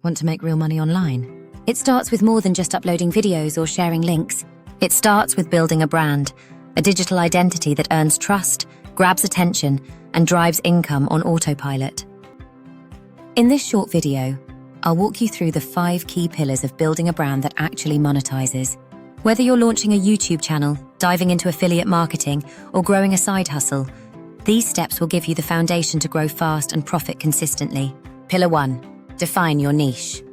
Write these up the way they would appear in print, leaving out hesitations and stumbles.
Want to make real money online? It starts with more than just uploading videos or sharing links. It starts with building a brand, a digital identity that earns trust, grabs attention, and drives income on autopilot. In this short video, I'll walk you through the 5 key pillars of building a brand that actually monetizes. Whether you're launching a YouTube channel, diving into affiliate marketing, or growing a side hustle, these steps will give you the foundation to grow fast and profit consistently. Pillar 1. Define your niche.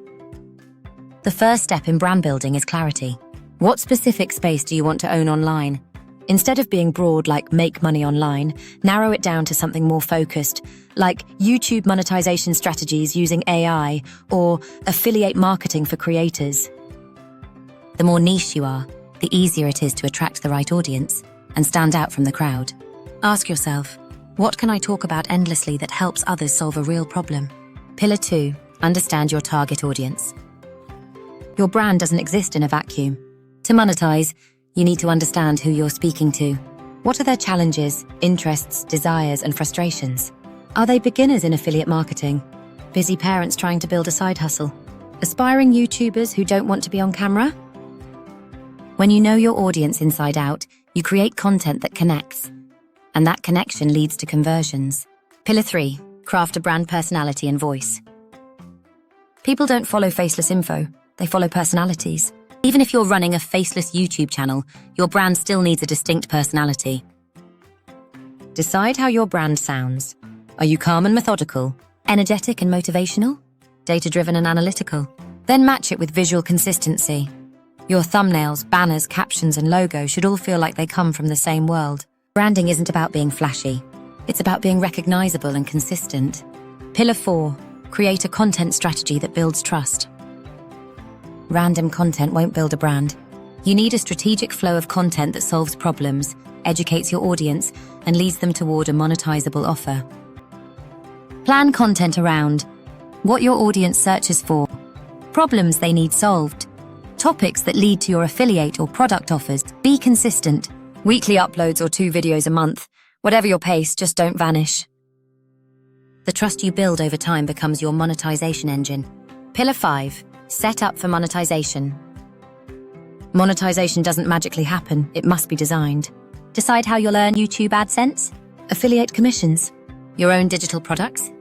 The first step in brand building is clarity. What specific space do you want to own online? Instead of being broad like make money online, narrow it down to something more focused, like YouTube monetization strategies using AI or affiliate marketing for creators. The more niche you are, the easier it is to attract the right audience and stand out from the crowd. Ask yourself, what can I talk about endlessly that helps others solve a real problem? Pillar 2. Understand your target audience. Your brand doesn't exist in a vacuum. To monetize, you need to understand who you're speaking to. What are their challenges, interests, desires, and frustrations? Are they beginners in affiliate marketing? Busy parents trying to build a side hustle? Aspiring YouTubers who don't want to be on camera? When you know your audience inside out, you create content that connects. And that connection leads to conversions. Pillar 3. Craft a brand personality and voice. People don't follow faceless info, they follow personalities. Even if you're running a faceless YouTube channel, your brand still needs a distinct personality. Decide how your brand sounds. Are you calm and methodical, energetic and motivational, data-driven and analytical? Then match it with visual consistency. Your thumbnails, banners, captions, and logo should all feel like they come from the same world. Branding isn't about being flashy. It's about being recognizable and consistent. Pillar 4. Create a content strategy that builds trust. Random content won't build a brand. You need a strategic flow of content that solves problems, educates your audience, and leads them toward a monetizable offer. Plan content around what your audience searches for, problems they need solved, topics that lead to your affiliate or product offers. Be consistent. Weekly uploads or 2 videos a month. Whatever your pace, just don't vanish. The trust you build over time becomes your monetization engine. Pillar 5. Set up for monetization. Monetization doesn't magically happen, it must be designed. Decide how you'll earn YouTube AdSense, affiliate commissions, your own digital products.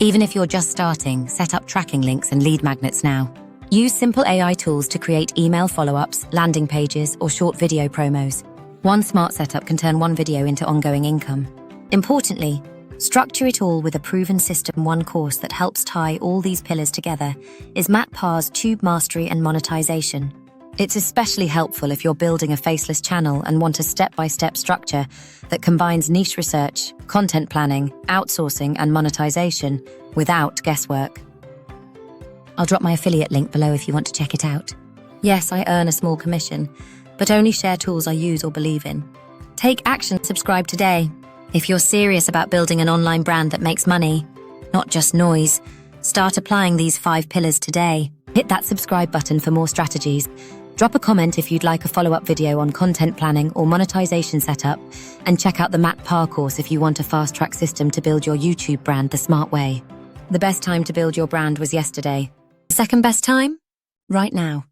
Even if you're just starting, set up tracking links and lead magnets now. Use simple AI tools to create email follow-ups, landing pages, or short video promos. One smart setup can turn one video into ongoing income. Importantly, structure it all with a proven system. One course that helps tie all these pillars together is Matt Parr's Tube Mastery and Monetization. It's especially helpful if you're building a faceless channel and want a step-by-step structure that combines niche research, content planning, outsourcing, and monetization without guesswork. I'll drop my affiliate link below if you want to check it out. Yes, I earn a small commission, but only share tools I use or believe in. Take action, subscribe today. If you're serious about building an online brand that makes money, not just noise, start applying these 5 pillars today. Hit that subscribe button for more strategies. Drop a comment if you'd like a follow-up video on content planning or monetization setup, and check out the Matt Parr course if you want a fast-track system to build your YouTube brand the smart way. The best time to build your brand was yesterday. The second best time? Right now.